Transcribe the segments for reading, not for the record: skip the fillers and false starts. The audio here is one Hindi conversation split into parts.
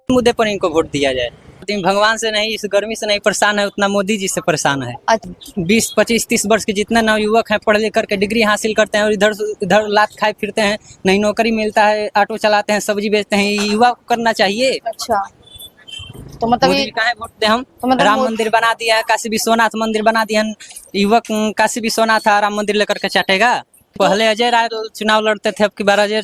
मुद्दे पर इनको वोट दिया जाए। भगवान से नहीं, इस गर्मी से नहीं परेशान है, उतना मोदी जी से परेशान है। 20, 25, 30 वर्ष के जितने नवयुवक हैं, पढ़ लिख करके डिग्री हासिल करते हैं और इधर इधर लात खाए फिरते हैं, नहीं नौकरी मिलता है, ऑटो चलाते हैं, सब्जी बेचते हैं, ये युवा को करना चाहिए। अच्छा, तो मतलब मोदी जी काहे वोट दे हम? तो मतलब राम मंदिर बना दिया है, काशी विश्वनाथ मंदिर बना दिया है, युवक काशी विश्वनाथ राम मंदिर लेकर के चाटेगा। पहले अजय राय चुनाव लड़ते थे, अब की बार अजय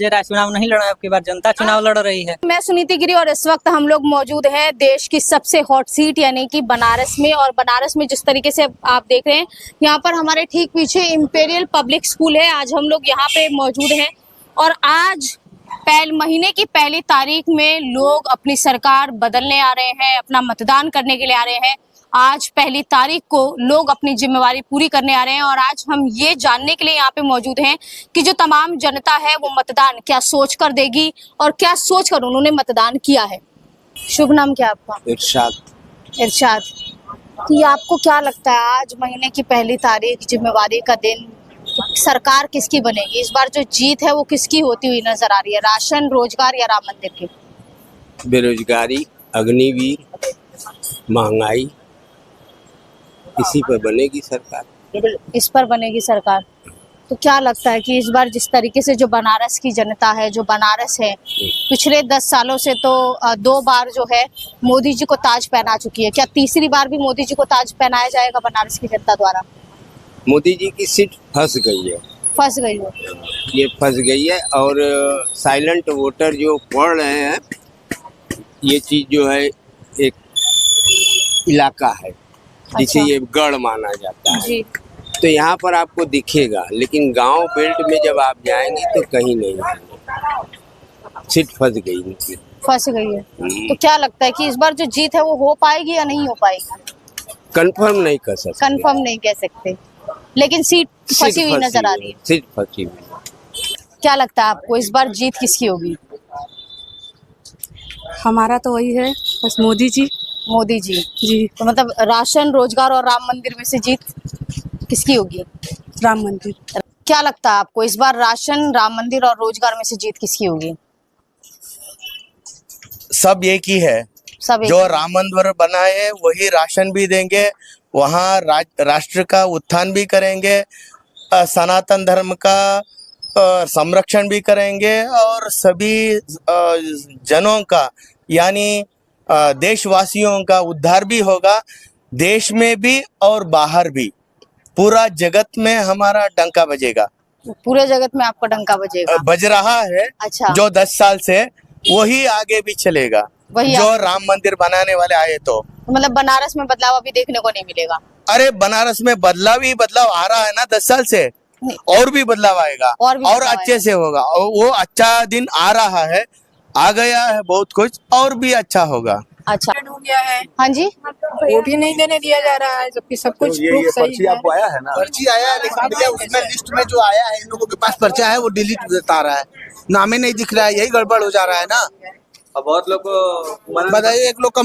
राय चुनाव नहीं लड़ रहे, अब की बार जनता चुनाव लड़ रही है। मैं सुनीति गिरी और इस वक्त हम लोग मौजूद हैं देश की सबसे हॉट सीट यानी कि बनारस में। और बनारस में जिस तरीके से आप देख रहे हैं, यहाँ पर हमारे ठीक पीछे इंपीरियल पब्लिक स्कूल है। आज हम लोग यहाँ पे मौजूद हैं और आज महीने की पहली तारीख में लोग अपनी सरकार बदलने आ रहे हैं, अपना मतदान करने के लिए आ रहे हैं। आज पहली तारीख को लोग अपनी जिम्मेवारी पूरी करने आ रहे हैं और आज हम ये जानने के लिए यहाँ पे मौजूद हैं कि जो तमाम जनता है वो मतदान क्या सोच कर देगी और क्या सोच कर उन्होंने मतदान किया है। शुभ नाम क्या आपका? इरशाद। तो ये आपको क्या लगता है, आज महीने की पहली तारीख, जिम्मेवारी का दिन, सरकार किसकी बनेगी? इस बार जो जीत है वो किसकी होती हुई नजर आ रही है? राशन, रोजगार या राम मंदिर की? बेरोजगारी, अग्निवीर, महंगाई, इसी पर बनेगी सरकार। इस पर बनेगी सरकार। तो क्या लगता है कि इस बार जिस तरीके से जो बनारस की जनता है, जो बनारस है, पिछले 10 सालों से तो 2 बार जो है मोदी जी को ताज पहना चुकी है, क्या तीसरी बार भी मोदी जी को ताज पहनाया जाएगा बनारस की जनता द्वारा? मोदी जी की सीट फंस गई है। फंस गई हो? ये फंस गई है और साइलेंट वोटर जो पढ़ रहे हैं, ये चीज जो है एक इलाका है जिसे ये गढ़ माना जाता है जी। तो यहाँ पर आपको दिखेगा, लेकिन गांव बेल्ट में जब आप जाएंगे तो कहीं नहीं है। सीट फंस गई इनकी। फंस गई है। तो क्या लगता है कि इस बार जो जीत है वो हो पाएगी या नहीं हो पाएगी? कंफर्म नहीं कर सकते। कंफर्म नहीं कह सकते, लेकिन सीट फंसी हुई नजर आ रही है। सीट फंसी हुई। क्या लगता है आपको इस बार जीत किसकी होगी? हमारा तो वही है, बस मोदी जी। मोदी जी जी। तो मतलब राशन, रोजगार और राम मंदिर में से जीत किसकी होगी? राम मंदिर। क्या लगता है आपको इस बार राशन, राम मंदिर और रोजगार में से जीत किसकी होगी? सब एक ही है। सब एक जो राम मंदिर बनाए है वही राशन भी देंगे, वहाँ राष्ट्र का उत्थान भी करेंगे, सनातन धर्म का संरक्षण भी करेंगे और सभी जनों का यानी देशवासियों का उद्धार भी होगा, देश में भी और बाहर भी। पूरा जगत में हमारा डंका बजेगा। पूरे जगत में आपका डंका बजेगा? बज रहा है। अच्छा। जो 10 साल से वही आगे भी चलेगा, वही जो आगे। राम मंदिर बनाने वाले आए तो मतलब बनारस में बदलाव अभी देखने को नहीं मिलेगा? अरे बनारस में बदलाव आ रहा है ना 10 साल से, और भी बदलाव आएगा और अच्छे से होगा। और वो अच्छा दिन आ रहा है, आ गया है बहुत कुछ, और भी अच्छा होगा। अच्छा हो गया है। हाँ जी। वोट ही नहीं देने दिया जा रहा है, जबकि सब कुछ ये प्रूफ सही पर्ची है। आपको आया है ना? पर्ची आया है, लेकिन भैया उसमें लिस्ट में जो आया है, इन लोगों के पास पर्चा है वो डिलीट बता रहा है, नाम ही नहीं दिख रहा है, यही गड़बड़ हो जा रहा है ना। अब बहुत लोग को बताइए, एक लोग का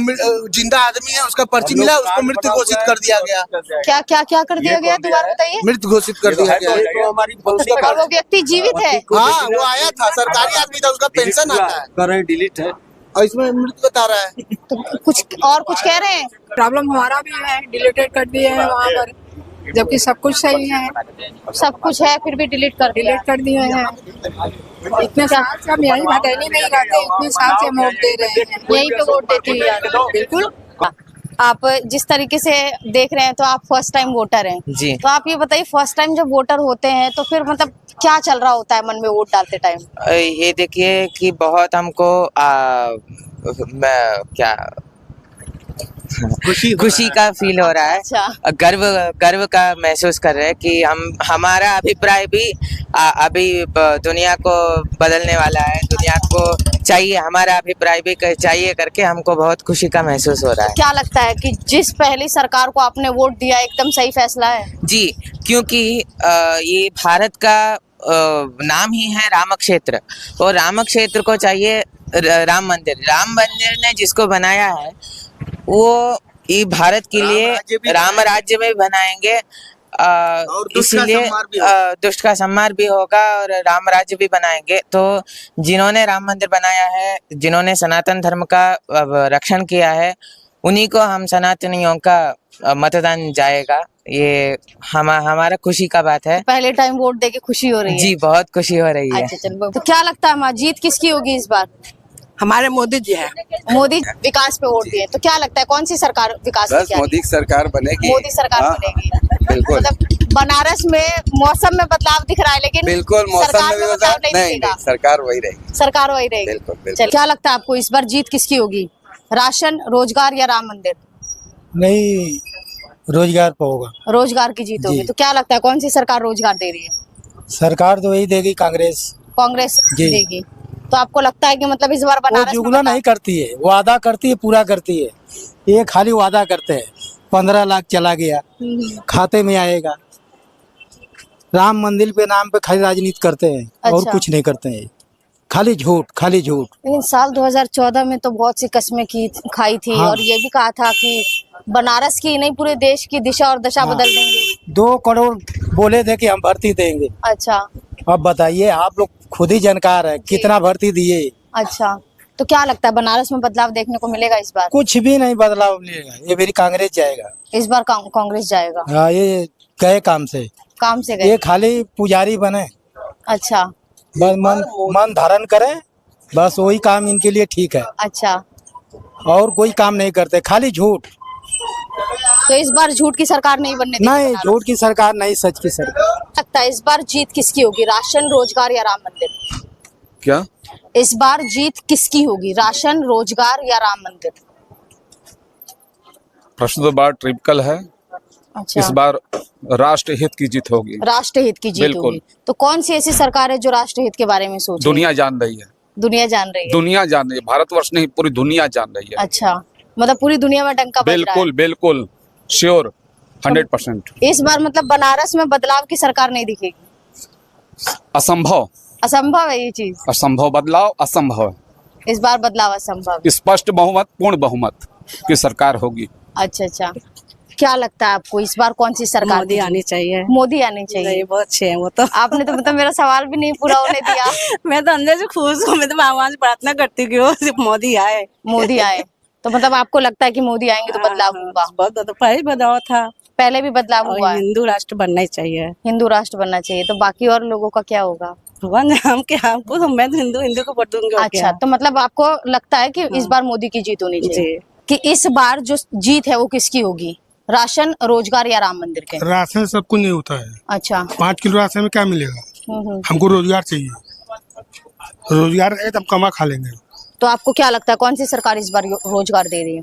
जिंदा आदमी है, उसका पर्ची मिला, उसको मृत घोषित कर दिया गया। क्या क्या क्या कर दिया गया, दोबारा बताइए। मृत घोषित कर दिया गया। तो हमारी और वो व्यक्ति जीवित है? हाँ, वो आया था, सरकारी आदमी था, उसका पेंशन आता है कर रहे डिलीट है और इसमें मृत बता रहा है। तो कुछ और कुछ कह रहे हैं? प्रॉब्लम हमारा भी है, डिलीटेड कर दिए हैं वहाँ पर, जबकि सब कुछ सही है। सब कुछ है फिर भी डिलीट कर दिया? डिलीट कर दिए हैं। इतने साल से हम यही भटैली नहीं रहते, इतने साल से हम वोट दे रहे हैं, यहीं पे वोट देती हुई आ रही है। बिल्कुल। आप जिस तरीके से देख रहे हैं तो आप फर्स्ट टाइम वोटर हैं जी। तो आप ये बताइए, फर्स्ट टाइम जब वोटर होते हैं तो फिर मतलब क्या चल रहा होता है मन में वोट डालते टाइम? ये देखिए कि बहुत हमको क्या खुशी का फील हो रहा है। अच्छा। गर्व का महसूस कर रहे हैं कि हमारा अभिप्राय भी अभी दुनिया को बदलने वाला है, दुनिया को चाहिए, हमारा अभिप्राय भी चाहिए करके हमको बहुत खुशी का महसूस हो रहा है। क्या लगता है कि जिस पहली सरकार को आपने वोट दिया एकदम सही फैसला है? जी, क्योंकि ये भारत का नाम ही है राम क्षेत्र, और राम क्षेत्र को चाहिए राम मंदिर ने जिसको बनाया है वो ये भारत के लिए राम राज्य में बनाएंगे, और दुष्ट का इसीलिए संहार भी होगा। दुष्ट का संहार भी होगा और राम राज्य भी बनाएंगे। तो जिन्होंने राम मंदिर बनाया है, जिन्होंने सनातन धर्म का रक्षण किया है, उन्हीं को हम सनातनियों का मतदान जाएगा। ये हमारा खुशी का बात है। पहले टाइम वोट देके खुशी हो रही है। जी, बहुत खुशी हो रही है। अच्छा चलो, तो क्या लगता है माँ, जीत किसकी होगी इस बार? हमारे मोदी जी हैं। मोदी विकास पे वोट दिए, तो क्या लगता है कौन सी सरकार विकास पे बस क्या मोदी की सरकार बनेगी। मोदी सरकार हाँ, बनेगी? बिल्कुल। मतलब बनारस में मौसम में बदलाव दिख रहा है, लेकिन बिल्कुल मौसम सरकार में भी बदलाव बदलाव नहीं नहीं, दिखेगा। सरकार वही रहेगी। सरकार वही रहेगी। बिल्कुल, बिल्कुल। चलिए, क्या लगता है आपको इस बार जीत किसकी होगी? राशन, रोजगार या राम मंदिर? नहीं, रोजगार पर होगा। रोजगार की जीत होगी। जी। तो क्या लगता है कौन सी सरकार रोजगार दे रही है? सरकार तो वही देगी, कांग्रेस। कांग्रेस जी। देगी। तो आपको लगता है कि मतलब इस बार वो बनारस में जुगला नहीं करती है, वादा करती है, पूरा करती है। ये खाली वादा करते हैं। 15 लाख चला गया, खाते में आएगा। राम मंदिर पे नाम पे खाली राजनीति करते हैं और अच्छा। कुछ नहीं करते हैं। खाली झूठ, खाली झूठ। लेकिन साल 2014 में तो बहुत सी कस्में खाई थी। हाँ। और ये भी कहा था कि बनारस की नहीं पूरे देश की दिशा और दशा हाँ। बदल देंगे। 2 करोड़ बोले थे कि हम भर्ती देंगे। अच्छा अब बताइए, आप लोग खुद ही जानकार है, कितना भर्ती दिए। अच्छा, तो क्या लगता है बनारस में बदलाव देखने को मिलेगा इस बार? कुछ भी नहीं बदलाव मिलेगा। ये मेरी कांग्रेस जाएगा। इस बार कांग्रेस जाएगा। हाँ, ये गए काम से। काम से ये गए। खाली पुजारी बने, अच्छा बस मन धारण करें, बस वही काम इनके लिए ठीक है। अच्छा, और कोई काम नहीं करते, खाली झूठ। तो इस बार झूठ की सरकार नहीं बनने देगी नहीं, बनारस। झूठ की सरकार नहीं, सच की सरकार। लगता है इस बार जीत किसकी होगी? राशन, रोजगार या राम मंदिर? क्या इस बार जीत किसकी होगी? राशन, रोजगार या राम मंदिर? प्रश्न तो बार ट्रिपिकल है। अच्छा, इस बार राष्ट्र हित की जीत होगी। राष्ट्रहित की जीत बिल्कुल। होगी। तो कौन सी ऐसी सरकार है जो राष्ट्रहित के बारे में सोच रही है? दुनिया जान रही है, दुनिया जान रही है। दुनिया जान रही है, भारतवर्ष नहीं पूरी दुनिया जान रही है। अच्छा, मतलब पूरी दुनिया में डंका बज रहा है। बिल्कुल बिल्कुल श्योर 100%। इस बार मतलब बनारस में बदलाव की सरकार नहीं दिखेगी। असंभव, असंभव है ये चीज। असंभव बदलाव असंभव है। इस बार बदलाव असंभव है। स्पष्ट बहुमत, पूर्ण बहुमत की सरकार होगी। अच्छा अच्छा, क्या लगता है आपको इस बार कौन सी सरकार? मोदी आनी चाहिए। मोदी आनी चाहिए। बहुत अच्छे हैं वो तो। आपने तो मतलब मेरा सवाल भी नहीं पूरा होने दिया। मैं तो अंदर से खुश हूँ। मैं तो भगवान से प्रार्थना करती हूँ कि वो सिर्फ मोदी आए। मोदी आए, तो मतलब आपको लगता है कि मोदी आएंगे तो बदलाव होगा? बहुत तो पहले बदलाव था पहले भी बदलाव और हुआ है। हिंदू राष्ट्र बनना ही चाहिए। हिंदू राष्ट्र बनना चाहिए, तो बाकी और लोगों का क्या होगा? भगवान हमको तो मैं तो हिंदू को वोट दूंगी। और अच्छा, क्या? तो मतलब आपको लगता है कि इस बार मोदी की जीत होनी चाहिए। जी। कि इस बार जो जीत है वो किसकी होगी? राशन, रोजगार या राम मंदिर के? राशन सब कुछ नहीं होता है। अच्छा। 5 किलो राशन में क्या मिलेगा? हमको रोजगार चाहिए। रोजगार है तब कमा खा लेंगे। तो आपको क्या लगता है कौन सी सरकार इस बार रोजगार दे रही है?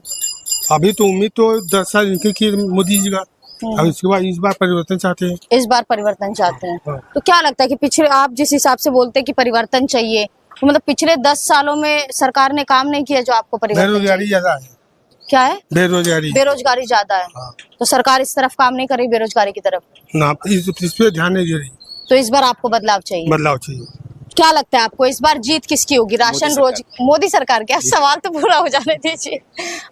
अभी तो उम्मीद तो 10 साल इनकी की मोदी जी का। अब इसके बाद इस बार परिवर्तन चाहते हैं। इस बार परिवर्तन चाहते हैं। तो क्या लगता है कि पिछले, आप जिस हिसाब से बोलते हैं कि परिवर्तन चाहिए, तो मतलब पिछले 10 सालों में सरकार ने काम नहीं किया जो आपको परिवर्तन बेरोजगारी चाहिए? ज्यादा है। क्या है? बेरोजगारी। बेरोजगारी ज्यादा है। तो सरकार इस तरफ काम नहीं कर रही, बेरोजगारी की तरफ। ना इस पे ध्यान नहीं दे रही। तो इस बार आपको बदलाव चाहिए। बदलाव चाहिए। क्या लगता है आपको इस बार जीत किसकी होगी? राशन, रोज मोदी सरकार? क्या सवाल तो पूरा हो जाने दीजिए।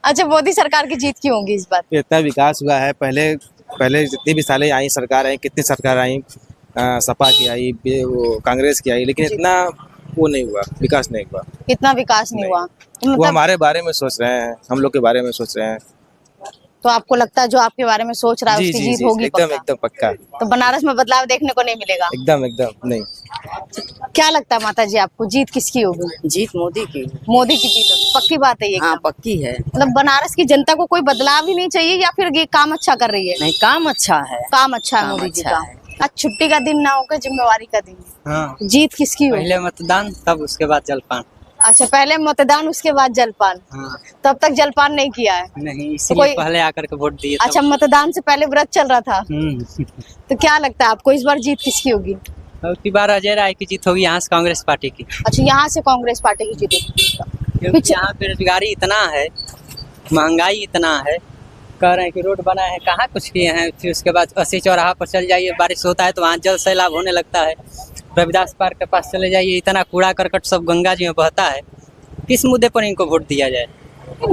अच्छा, मोदी सरकार की जीत की होगी इस बार? इतना विकास हुआ है। पहले जितनी भी सालें आई सरकार आई, कितनी सरकार आई, सपा की आई, वो कांग्रेस की आई, लेकिन इतना वो नहीं हुआ, विकास नहीं हुआ। इतना विकास नहीं हुआ। तो वो मतलब हमारे बारे में सोच रहे हैं, हम लोग के बारे में सोच रहे हैं। तो आपको लगता है जो आपके बारे में सोच रहा है उसकी जीत होगी? एकदम एकदम पक्का। तो बनारस में बदलाव देखने को नहीं मिलेगा? एकदम एकदम नहीं। क्या लगता है माता जी आपको जीत किसकी होगी? जीत मोदी की। मोदी की जीत होगी, पक्की बात है ये? हाँ, पक्की है। मतलब बनारस की जनता को कोई बदलाव ही नहीं चाहिए या फिर ये काम अच्छा कर रही है? नहीं, काम अच्छा है। काम अच्छा है मोदी जी का। आज छुट्टी का दिन ना होकर जिम्मेवारी का दिन। हाँ, जीत किसकी होगी? पहले मतदान, तब उसके बाद जलपान। अच्छा, पहले मतदान उसके बाद जलपान। हाँ, तब तक जलपान नहीं किया है? नहीं, इसलिए कोई- पहले आकर के वोट दिए। अच्छा, मतदान से पहले व्रत चल रहा था। हम्म। तो क्या लगता है आपको इस बार जीत किसकी होगी? अब की बार अजय राय की जीत होगी, यहाँ से कांग्रेस पार्टी की। अच्छा, यहाँ से कांग्रेस पार्टी की जीत होगी। क्योंकि यहाँ बेरोजगारी इतना है, महंगाई इतना है, कह रहे हैं कि रोड बनाए हैं, कहाँ कुछ किए हैं। फिर उसके बाद 80 चौराहा पर चल जाइए, बारिश होता है तो वहाँ जल सैलाब होने लगता है। रविदास पार्क के पास चले जाइए, इतना कूड़ा करकट सब गंगा जी में बहता है। किस मुद्दे पर इनको वोट दिया जाए?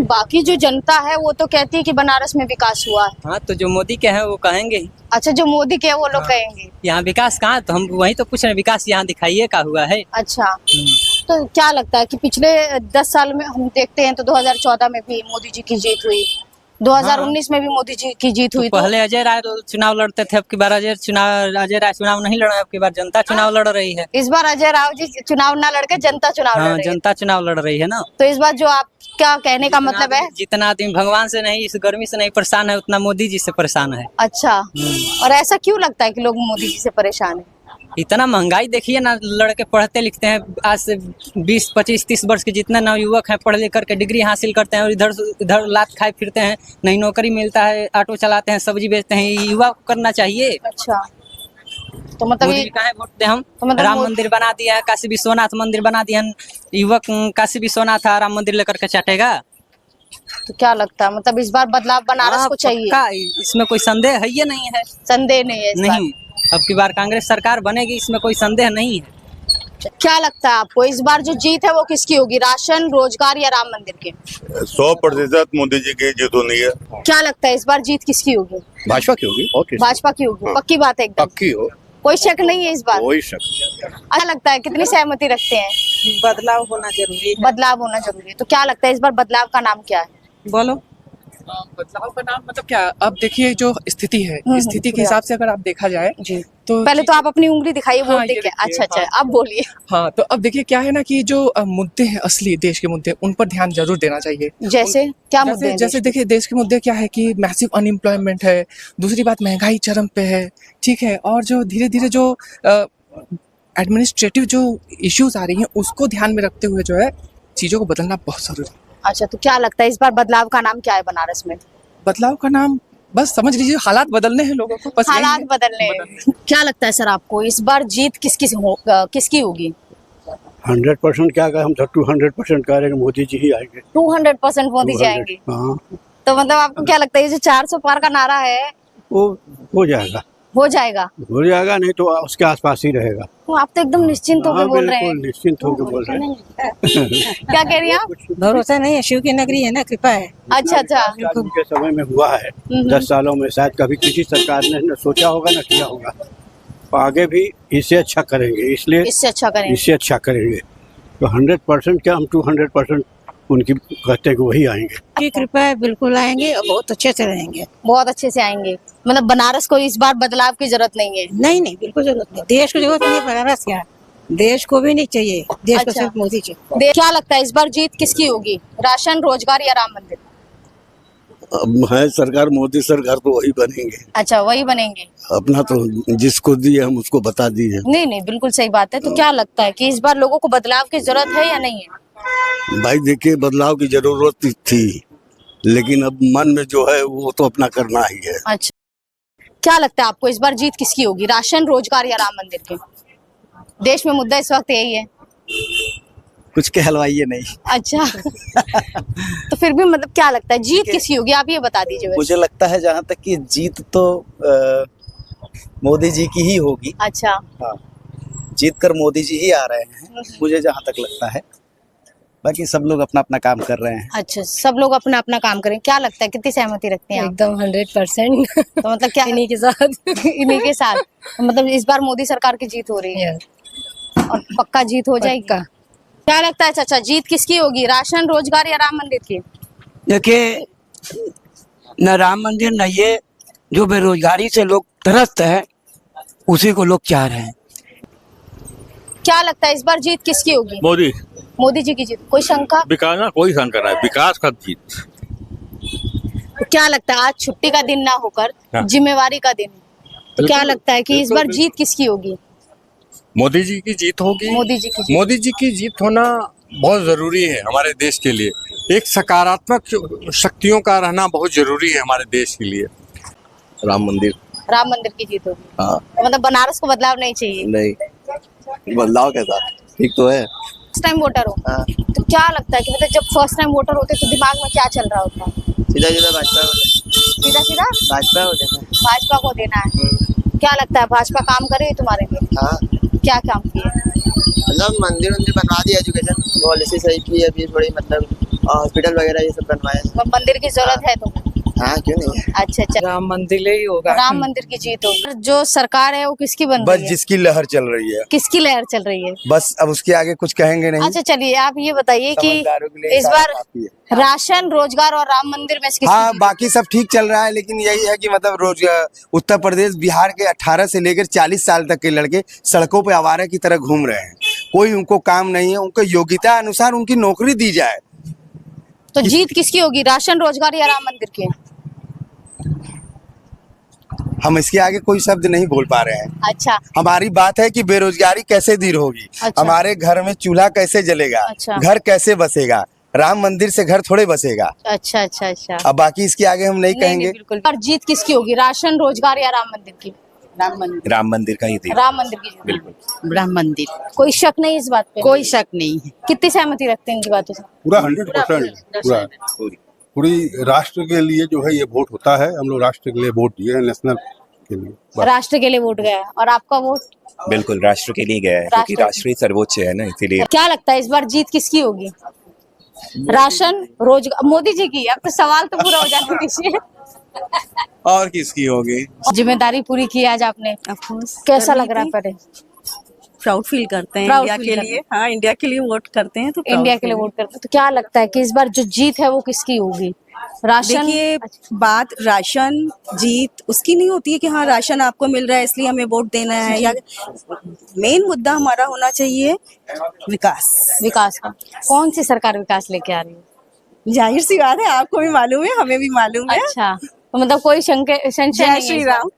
बाकी जो जनता है वो तो कहती है कि बनारस में विकास हुआ है। हाँ, तो जो मोदी के हैं वो कहेंगे ही। अच्छा, जो मोदी के है वो लोग कहेंगे। यहाँ विकास कहाँ, तो हम वही तो पूछ रहे हैं, विकास यहाँ दिखाइए का हुआ है। अच्छा, तो क्या लगता है कि पिछले 10 साल में हम देखते हैं तो 2014 में भी मोदी जी की जीत हुई, 2019 में भी मोदी जी की जीत हुई। तो पहले अजय राय चुनाव लड़ते थे, अब की बार अजय राय चुनाव नहीं लड़ा, अब की बार जनता चुनाव लड़ रही है। इस बार अजय राव जी चुनाव ना लड़के जनता चुनाव लड़ हाँ, रही है। जनता चुनाव लड़ रही है ना। तो इस बार जो आप क्या कहने का मतलब है? जितना आदमी भगवान से नहीं, इस गर्मी से नहीं परेशान है, उतना मोदी जी से परेशान है। अच्छा, और ऐसा क्यों लगता है कि लोग मोदी जी से परेशान है? इतना महंगाई देखिए ना, लड़के पढ़ते लिखते हैं, आज से 20, 25, 30 वर्ष के जितने नवयुवक हैं पढ़ लिख करके डिग्री हासिल करते हैं और इधर लात खाए फिरते हैं, नहीं नौकरी मिलता है, ऑटो चलाते हैं, सब्जी बेचते हैं, ये युवा को करना चाहिए। अच्छा, तो मतलब मोदी का है वोट दे हम। तो मतलब राम मंदिर बना दिया है, काशी विश्वनाथ मंदिर बना दिया, युवक काशी विश्वनाथ राम मंदिर लेकर के चाटेगा। तो क्या लगता है मतलब इस बार बदलाव बनारस को चाहिए? पक्का, इसमें कोई संदेह है ये नहीं है। संदेह नहीं है इस बार? नहीं, अब की बार कांग्रेस सरकार बनेगी, इसमें कोई संदेह नहीं है। क्या लगता है आपको इस बार जो जीत है वो किसकी होगी, राशन, रोजगार या राम मंदिर की? 100% मोदी जी की जीत होनी है। क्या लगता है इस बार जीत किसकी होगी? भाजपा की होगी। और भाजपा की होगी, पक्की बात है एकदम? पक्की हो, कोई शक नहीं है इस बार? कोई शक। अच्छा लगता है, कितनी सहमति रखते हैं? बदलाव होना जरूरी है। बदलाव होना जरूरी है, तो क्या लगता है इस बार बदलाव का नाम क्या है? बोलो। बदलाव का नाम मतलब क्या, अब देखिए जो स्थिति है, स्थिति के हिसाब से अगर आप देखा जाए जी, तो पहले तो आप अपनी उंगली दिखाइए वोट हाँ, देके। अच्छा अच्छा, अब बोलिए। हाँ, तो अब देखिए क्या है ना कि जो मुद्दे हैं, असली देश के मुद्दे, उन पर ध्यान जरूर देना चाहिए। जैसे क्या मुद्दे हैं? जैसे देखिए देश के मुद्दे क्या है कि मैसिव अनएम्प्लॉयमेंट है, दूसरी बात महंगाई चरम पे है, ठीक है, और जो धीरे धीरे जो एडमिनिस्ट्रेटिव जो इश्यूज आ रही हैं उसको ध्यान में रखते हुए जो है चीजों को बदलना बहुत जरूरी है। अच्छा, तो क्या लगता है इस बार बदलाव का नाम क्या है बनारस में? बदलाव का नाम बस समझ लीजिए हालात बदलने हैं लोगों को, बस हालात बदलने हैं। क्या लगता है सर आपको इस बार जीत किसकी होगी? 100% क्या कहें, हम तो 200% कह रहे हैं मोदी जी ही आएंगे। 200% मोदी जी आएंगे? हाँ। तो मतलब आपको क्या लगता है ये जो 400 पार का नारा है वो हो जाएगा? हो जाएगा, नहीं तो उसके आसपास ही रहेगा। तो आप तो एकदम निश्चिंत होकर बोल रहे हैं। निश्चिंत होकर बोल रहे हैं। क्या कह रही हैं आप? भरोसा नहीं है, शिव की नगरी है ना, कृपा है। अच्छा अच्छा, उनके समय में हुआ है 10 सालों में, शायद कभी किसी सरकार ने न सोचा होगा न किया होगा, आगे भी इससे अच्छा करेंगे, इसलिए इससे अच्छा करेंगे। तो 100% क्या, हम 200% उनकी कहते हैं कि वही आएंगे। की कृपा है, बिल्कुल आएंगे और बहुत अच्छे से रहेंगे। बहुत अच्छे से आएंगे, मतलब बनारस को इस बार बदलाव की जरूरत नहीं है? नहीं, बिल्कुल जरूरत नहीं, देश को जरूरत नहीं है, बनारस क्या, देश को भी नहीं चाहिए, देश को सिर्फ मोदी चाहिए। क्या लगता है इस बार जीत किसकी होगी, राशन, रोजगार या राम मंदिर? है सरकार, मोदी सरकार तो वही बनेंगे। अच्छा, वही बनेंगे। अपना तो जिसको दिए हम उसको बता दिए। नहीं, बिल्कुल सही बात है। तो क्या लगता है कि इस बार लोगों को बदलाव की जरूरत है या नहीं है? भाई देखिए, बदलाव की जरूरत थी, लेकिन अब मन में जो है वो तो अपना करना ही है। अच्छा, क्या लगता है आपको इस बार जीत किसकी होगी, राशन, रोजगार या राम मंदिर की? देश में मुद्दा इस वक्त यही है। कुछ कहलवाइए नहीं। अच्छा तो फिर भी मतलब क्या लगता है जीत किसकी होगी, आप ये बता दीजिए। मुझे लगता है जहाँ तक कि जीत तो मोदी जी की ही होगी। अच्छा, हाँ, जीत कर मोदी जी ही आ रहे हैं, मुझे जहाँ तक लगता है। बाकी सब लोग अपना अपना काम कर रहे हैं। अच्छा, सब लोग अपना अपना काम करें। क्या लगता है कितनी सहमति रखते हैं आप? एकदम 100%। तो मतलब क्या इन्हीं के साथ तो मतलब इस बार मोदी सरकार की जीत हो रही है और पक्का जीत हो जाएगी? क्या लगता है चाचा, जीत किसकी होगी, राशन, रोजगार या राम मंदिर की? देखिए, न राम मंदिर न ये जो बेरोजगारी से लोग त्रस्त है उसी को लोग चाह रहे हैं। क्या लगता है इस बार जीत किसकी होगी? मोदी जी की जीत, कोई शंका? विकास ना कोई शंका है, विकास का जीत। तो क्या लगता है आज छुट्टी का दिन ना होकर जिम्मेवारी का दिन, तो क्या लगता है कि इस बार जीत किसकी होगी? मोदी जी की जीत होगी। मोदी जी की जीत होना बहुत जरूरी है हमारे देश के लिए। एक सकारात्मक शक्तियों का रहना बहुत जरूरी है हमारे देश के लिए। राम मंदिर की जीत होगी। हाँ। तो मतलब बनारस को बदलाव नहीं चाहिए? नहीं, बदलाव कैसा, ठीक तो है। फर्स्ट टाइम वोटर हो, तो क्या लगता है कि मतलब जब फर्स्ट टाइम वोटर होते तो दिमाग में क्या चल रहा होता है? सीधा भाजपा को देना है। क्या लगता है भाजपा काम करे तुम्हारे लिए? हाँ। क्या काम किए? मतलब मंदिर बनवा दिया, एजुकेशन पॉलिसी सही की है अभी थोड़ी, मतलब हॉस्पिटल वगैरह ये सब बनवाए। मंदिर की जरूरत है तो? हाँ क्यों नहीं है। अच्छा, राम मंदिर ही होगा। राम मंदिर की जीत होगी। जो सरकार है वो किसकी बन बस रही है? जिसकी लहर चल रही है। किसकी लहर चल रही है? बस अब उसके आगे कुछ कहेंगे नहीं। अच्छा चलिए, आप ये बताइए कि समझदारों के लिए इस बार राशन, रोजगार और राम मंदिर में से किसकी हाँ जीत? बाकी सब ठीक चल रहा है, लेकिन यही है कि मतलब रोजगार उत्तर प्रदेश बिहार के 18 से लेकर 40 साल तक के लड़के सड़कों पे आवारा की तरह घूम रहे हैं। कोई उनको काम नहीं है, उनको योग्यता अनुसार उनकी नौकरी दी जाए। तो जीत किसकी होगी, राशन, रोजगार या राम मंदिर की? हम इसके आगे कोई शब्द नहीं बोल पा रहे हैं। अच्छा, हमारी बात है कि बेरोजगारी कैसे दूर होगी। अच्छा। हमारे घर में चूल्हा कैसे जलेगा। अच्छा। घर कैसे बसेगा। राम मंदिर से घर थोड़े बसेगा। अच्छा अच्छा अच्छा। अब बाकी इसके आगे हम नहीं कहेंगे। बिल्कुल। और जीत किसकी होगी, राशन, रोजगार या राम मंदिर की? राम मंदिर का ही थी। राम मंदिर की। बिल्कुल राम मंदिर। कोई शक नहीं इस बात पे? कोई शक नहीं है। कितनी सहमति रखते हैं इनकी बातों से? पूरा 100% पूरा पूरी राष्ट्र के लिए जो है ये वोट होता है। हम लोग राष्ट्र के लिए वोट दिए हैं, नेशनल के लिए। राष्ट्र के लिए वोट गया है। और आपका वोट? बिल्कुल राष्ट्र के लिए गया है, क्योंकि राष्ट्र ही सर्वोच्च है ना, इसीलिए। क्या लगता है इस बार जीत किसकी होगी, राशन, रोजगार? मोदी जी की। अब तो सवाल तो पूरा हो जाने दीजिए। और किसकी होगी? जिम्मेदारी पूरी की आज आपने, कैसा लग रहा है? पहले प्राउड फील करते हैं Proud इंडिया feel के करते लिए। हाँ, इंडिया के लिए वोट करते हैं तो इंडिया के लिए वोट करते हैं। तो क्या लगता है कि इस बार जो जीत है वो किसकी होगी, राशन? देखिए, बात राशन जीत उसकी नहीं होती है कि हाँ राशन आपको मिल रहा है इसलिए हमें वोट देना है, या मेन मुद्दा हमारा होना चाहिए विकास। विकास का कौन सी सरकार विकास लेके आ रही है? जाहिर सी बात है, आपको भी मालूम है, हमें भी मालूम है। अच्छा, तो मतलब कोई संशय जय नहीं श्री है। राम।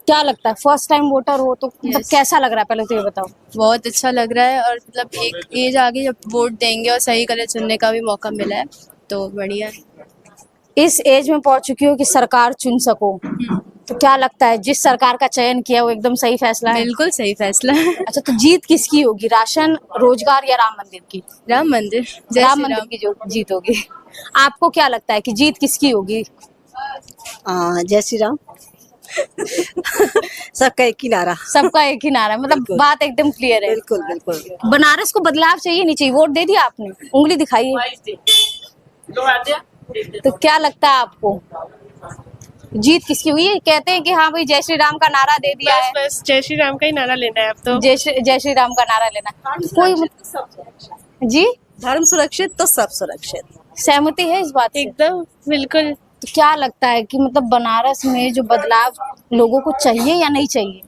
क्या लगता है, फर्स्ट टाइम वोटर हो तो मतलब कैसा लग रहा है, पहले तो ये बताओ। बहुत अच्छा लग रहा है, और मतलब एक एज आगे जब वोट देंगे और सही कलर चुनने का भी मौका मिला है तो बढ़िया है। इस एज में पहुंच चुकी हो कि सरकार चुन सको, तो क्या लगता है जिस सरकार का चयन किया वो एकदम सही फैसला है? बिल्कुल सही फैसला है। अच्छा, तो जीत किसकी होगी, राशन, रोजगार या राम मंदिर की? राम मंदिर। राम मंदिर की जो जीत होगी। आपको क्या लगता है कि जीत किसकी होगी? जय श्री राम। सबका एक ही नारा। सबका एक ही नारा, मतलब बात एकदम क्लियर है। बिल्कुल बिल्कुल। बनारस को बदलाव चाहिए नहीं चाहिए? वोट दे दिया आपने, उंगली दिखाइए। तो क्या लगता है आपको जीत किसकी हुई है? कहते हैं कि हाँ भाई जय श्री राम का नारा दे दिया है। बस जय श्री राम का ही नारा लेना है अब तो। जय श्री राम का नारा लेना है। कोई जी, धर्म सुरक्षित तो सब सुरक्षित। सहमति है इस बात से? एकदम बिल्कुल। तो क्या लगता है कि मतलब बनारस में जो बदलाव लोगों को चाहिए या नहीं चाहिए?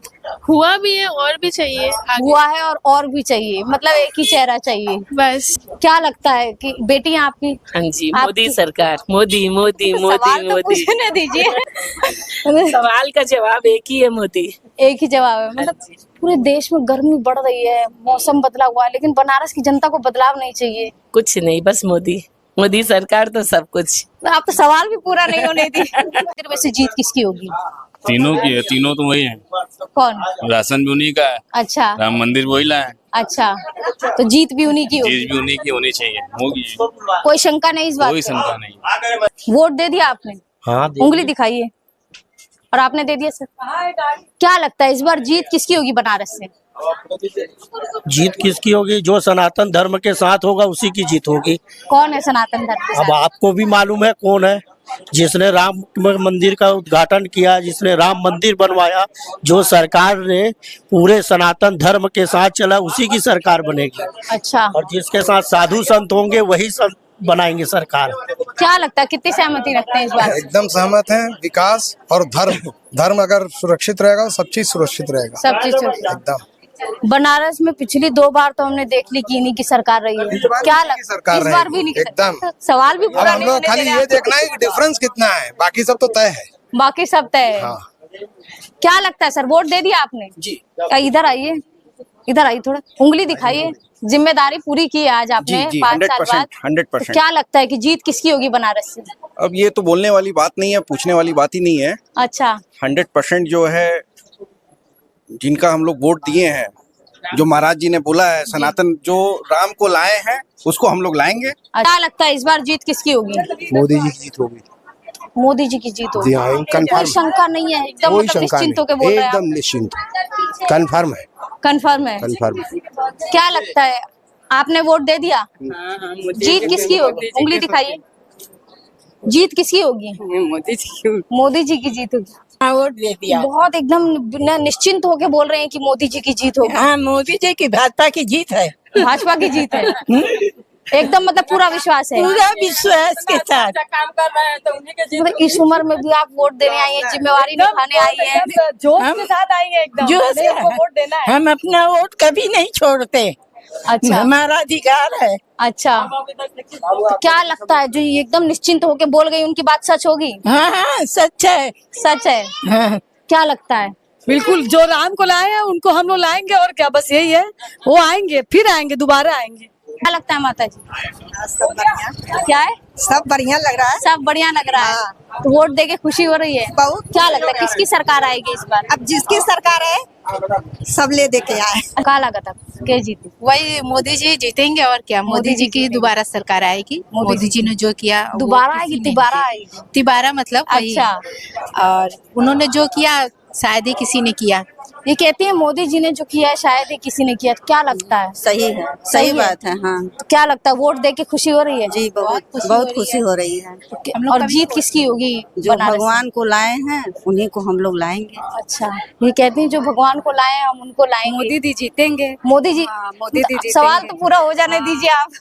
हुआ भी है और भी चाहिए। हुआ है और भी चाहिए, मतलब एक ही चेहरा चाहिए बस। क्या लगता है कि बेटी है आपकी? हाँ जी, मोदी सरकार। मोदी मोदी मोदी सवाल तो तो मोदी। पूछने दीजिए। सवाल का जवाब एक ही है, मोदी। एक ही जवाब है। मतलब पूरे देश में गर्मी बढ़ रही है, मौसम बदला हुआ है, लेकिन बनारस की जनता को बदलाव नहीं चाहिए। कुछ नहीं, बस मोदी। मोदी सरकार तो सब कुछ। आप तो सवाल भी पूरा नहीं होने दी। फिर वैसे जीत किसकी होगी? तीनों की है, तीनों तो वही है। कौन? राशन भी उन्हीं का है। अच्छा। राम मंदिर वही लाए। अच्छा, तो जीत भी उन्हीं की होगी? चीज भी उन्हीं की होनी चाहिए, होगी। कोई शंका नहीं इस बात? कोई शंका नहीं। वोट दे दिया आपने? हाँ, उंगली दिखाइए। और आपने दे दिया सर? क्या लगता है इस बार जीत किसकी होगी बनारस से? जीत किसकी होगी? जो सनातन धर्म के साथ होगा उसी की जीत होगी। कौन है सनातन धर्म के अब साथ? आपको भी मालूम है कौन है, जिसने राम मंदिर का उद्घाटन किया, जिसने राम मंदिर बनवाया, जो सरकार ने पूरे सनातन धर्म के साथ चला, उसी की सरकार बनेगी। अच्छा। और जिसके साथ साधु संत होंगे वही बनाएंगे सरकार। क्या लगता है कितनी सहमति रखते हैं इस बात? एकदम सहमत हैं। विकास और धर्म अगर सुरक्षित रहेगा तो सब चीज सुरक्षित रहेगा। सब चीज एकदम। बनारस में पिछली 2 बार तो हमने देख ली कि इन्हीं की सरकार रही है। क्या लगता है इस बार भी नहीं? एकदम। सवाल भी अब पूरा हम नहीं लोग होने खाली दे ये रहे देखना है कि डिफरेंस कितना है, बाकी सब तो तय है। बाकी सब तय है। हाँ। क्या लगता है सर, वोट दे दिया आपने? जी। इधर आइए, इधर आइए, थोड़ा उंगली दिखाइए। जिम्मेदारी पूरी की है आज आपने 5 साल बाद। 100%। क्या लगता है कि जीत किसकी होगी बनारस से? अब ये तो बोलने वाली बात नहीं है, पूछने वाली बात ही नहीं है। अच्छा। 100% जो है, जिनका हम लोग वोट दिए हैं, जो महाराज जी ने बोला है, सनातन जो राम को लाए हैं उसको हम लोग लाएंगे। क्या लगता है इस बार जीत किसकी होगी? मोदी जी की जीत होगी। मोदी जी की जीत होगी। जी हाँ, कोई शंका नहीं है, एकदम कोई मतलब शंका निश्चिंत होकर नहीं, बोल रहे हैं एकदम निश्चिंत, कंफर्म है। कंफर्म है। कंफर्म। क्या लगता है आपने वोट दे दिया? जीत किसकी होगी? उंगली दिखाइए। जीत किसकी होगी? मोदी जी की। मोदी जी की जीत होगी। वोट दे दिया। बहुत एकदम निश्चिंत होके बोल रहे हैं कि मोदी जी की जीत होगी। हाँ, मोदी जी की, भाजपा की जीत है। भाजपा की जीत है एकदम, मतलब पूरा विश्वास है। पूरा विश्वास के साथ काम कर रहे हैं तो उन्हीं के जीत। मतलब इस उम्र में भी आप वोट देने आई हैं, जिम्मेवारी निभाने आई हैं, जोश के साथ आएंगे एकदम। जोश मेरे को वोट देना है। हम अपना वोट कभी नहीं छोड़ते। अच्छा, हमारा अधिकार है। अच्छा, तो क्या लगता है जो ये एकदम निश्चिंत होके बोल गई, उनकी बात सच होगी? हाँ हाँ, सच है। सच है। हाँ। क्या लगता है? बिल्कुल, जो राम को लाए हैं उनको हम लोग लाएंगे, और क्या, बस यही है। वो आएंगे, फिर आएंगे, दोबारा आएंगे। क्या लगता है माता जी? सब बढ़िया। क्या है? सब बढ़िया लग रहा है। सब बढ़िया लग रहा है। तो वोट देके खुशी हो रही है बहुत। क्या लगता है किसकी सरकार आएगी इस बार? अब जिसकी सरकार है सब ले दे के आए। क्या लगा था के जीती? वही मोदी जी जीतेंगे, और क्या, मोदी जी की दोबारा सरकार आएगी। मोदी जी ने जो किया दोबारा आएगी? तिबारा आएगी? तिबारा मतलब अच्छा। और उन्होंने जो किया शायद ही किसी ने किया। ये कहते हैं मोदी जी ने जो किया है शायद ही किसी ने किया। क्या लगता है? सही है, सही बात है। हाँ, तो क्या लगता है वोट देके खुशी हो रही है? जी बहुत खुशी हो रही है। और जीत किसकी होगी? जो भगवान को लाए हैं उन्हीं को हम लोग लाएंगे। अच्छा, ये कहते हैं जो भगवान को लाए हैं हम उनको लाएंगे। मोदी जी जीतेंगे। मोदी जी? मोदी जी जीतेंगे। सवाल तो पूरा हो जाने दीजिए आप।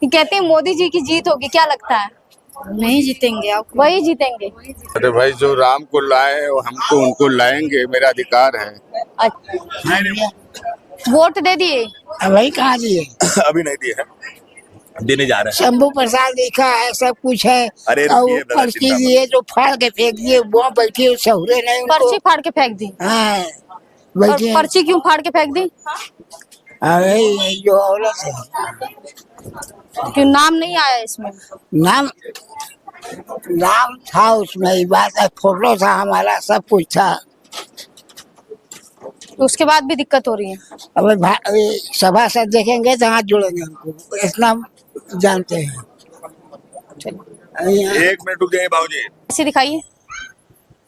ये कहते हैं मोदी जी की जीत होगी, क्या लगता है? नहीं जीतेंगे, आप वही जीतेंगे। अरे भाई, जो राम को लाए हमको उनको लाएंगे, मेरा अधिकार है। वोट दे दिए? वही कहा दिए। अभी नहीं दिए हैं, देने जा रहे हैं। शंभू प्रसाद लिखा है, सब कुछ है। अरे और पर्ची दिए जो फाड़ के फेंक दिए, वो बैठे सहुरे नहीं। पर्ची फाड़ के फेंक दी? हाँ, और पर्ची क्यों फाड़ के फेंक दी? अरे जो औरत है, क्यों नाम नहीं आया इसमें? नाम था उसमें, ये बात है, फोटो था हमारा, सब कुछ था। तो उसके बाद भी दिक्कत हो रही है? अब सभासद देखेंगे तो हाथ जोड़ेंगे उनको, इतना जानते हैं। एक मिनट रुक जाइए बाबूजी। ऐसे दिखाइए।